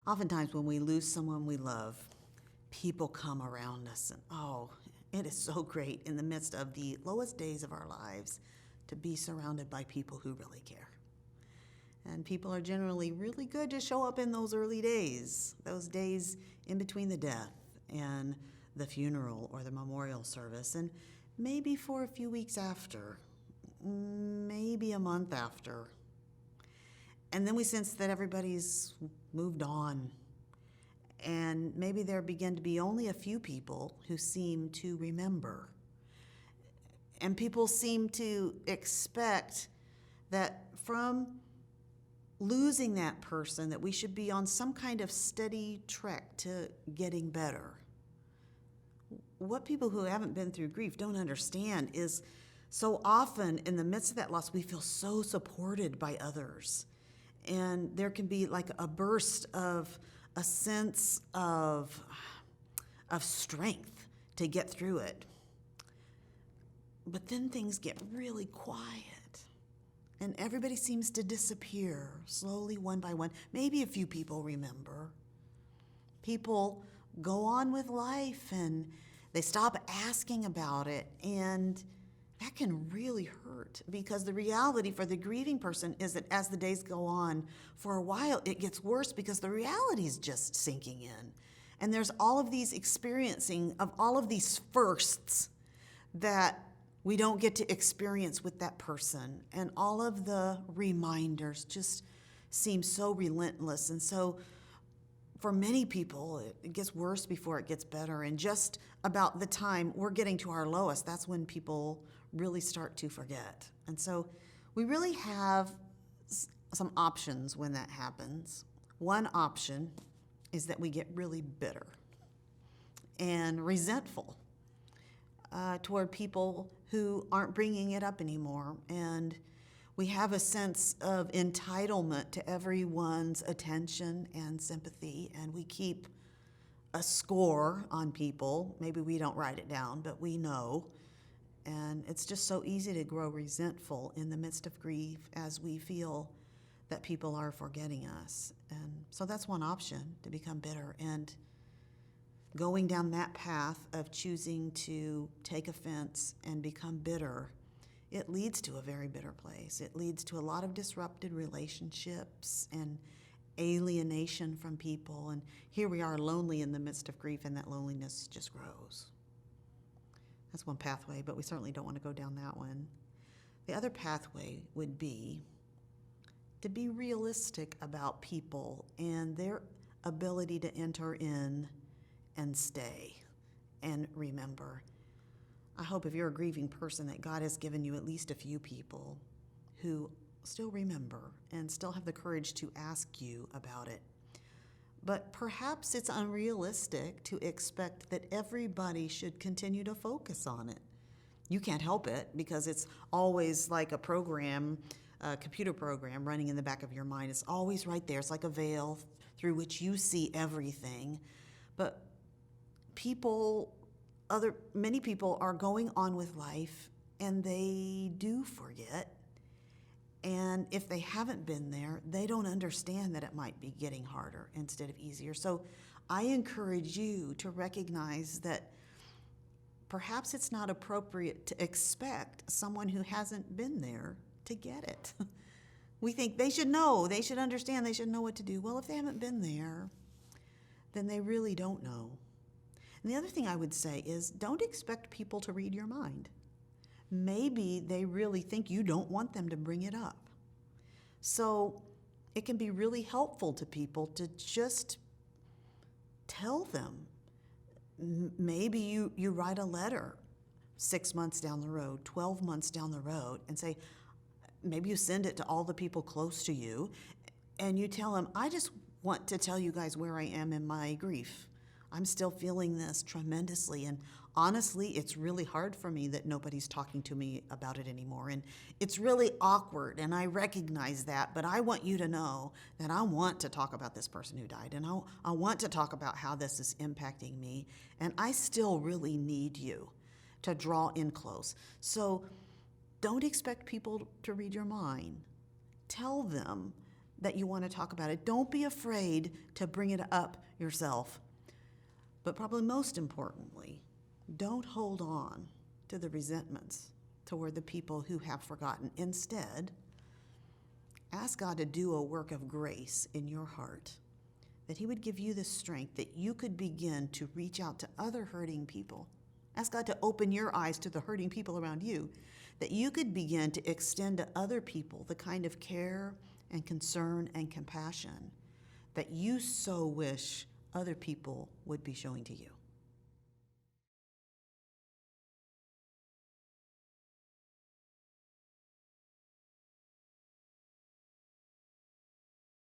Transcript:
Oftentimes when we lose someone we love, people come around us and it is so great in the midst of the lowest days of our lives to be surrounded by people who really care. And people are generally really good to show up in those early days, those days in between the death and the funeral or the memorial service, and maybe for a few weeks after, maybe a month after. And then we sense that everybody's moved on, and maybe there begin to be only a few people who seem to remember. And people seem to expect that from losing that person that we should be on some kind of steady trek to getting better. What people who haven't been through grief don't understand is so often in the midst of that loss, we feel so supported by others. And there can be like a burst of a sense of strength to get through it. But then things get really quiet. And everybody seems to disappear slowly, one by one. Maybe a few people remember. People go on with life and they stop asking about it. And that can really hurt, because the reality for the grieving person is that as the days go on, for a while it gets worse because the reality is just sinking in. And there's all of these experiencing of all of these firsts that we don't get to experience with that person. And all of the reminders just seem so relentless. And so for many people, it gets worse before it gets better. And just about the time we're getting to our lowest, that's when people really start to forget. And so we really have some options when that happens. One option is that we get really bitter and resentful toward people who aren't bringing it up anymore. And we have a sense of entitlement to everyone's attention and sympathy, and we keep a score on people. Maybe we don't write it down, but we know. And it's just so easy to grow resentful in the midst of grief as we feel that people are forgetting us. And so that's one option, to become bitter. And going down that path of choosing to take offense and become bitter, it leads to a very bitter place. It leads to a lot of disrupted relationships and alienation from people. And here we are lonely in the midst of grief, and that loneliness just grows. That's one pathway, but we certainly don't want to go down that one. The other pathway would be to be realistic about people and their ability to enter in and stay and remember. I hope if you're a grieving person that God has given you at least a few people who still remember and still have the courage to ask you about it. But perhaps it's unrealistic to expect that everybody should continue to focus on it. You can't help it because it's always like a program, a computer program running in the back of your mind. It's always right there. It's like a veil through which you see everything. But many people are going on with life and they do forget. And if they haven't been there, they don't understand that it might be getting harder instead of easier. So I encourage you to recognize that perhaps it's not appropriate to expect someone who hasn't been there to get it. We think they should know, they should understand, they should know what to do. Well, if they haven't been there, then they really don't know. And the other thing I would say is don't expect people to read your mind. Maybe they really think you don't want them to bring it up. So it can be really helpful to people to just tell them. Maybe you write a letter 6 months down the road, 12 months down the road, and say, maybe you send it to all the people close to you, and you tell them, I just want to tell you guys where I am in my grief. I'm still feeling this tremendously, and honestly, it's really hard for me that nobody's talking to me about it anymore, and it's really awkward, and I recognize that, but I want you to know that I want to talk about this person who died, and I want to talk about how this is impacting me, and I still really need you to draw in close. So don't expect people to read your mind. Tell them that you want to talk about it. Don't be afraid to bring it up yourself. But probably most importantly, don't hold on to the resentments toward the people who have forgotten. Instead, ask God to do a work of grace in your heart, that he would give you the strength that you could begin to reach out to other hurting people. Ask God to open your eyes to the hurting people around you, that you could begin to extend to other people the kind of care and concern and compassion that you so wish other people would be showing to you.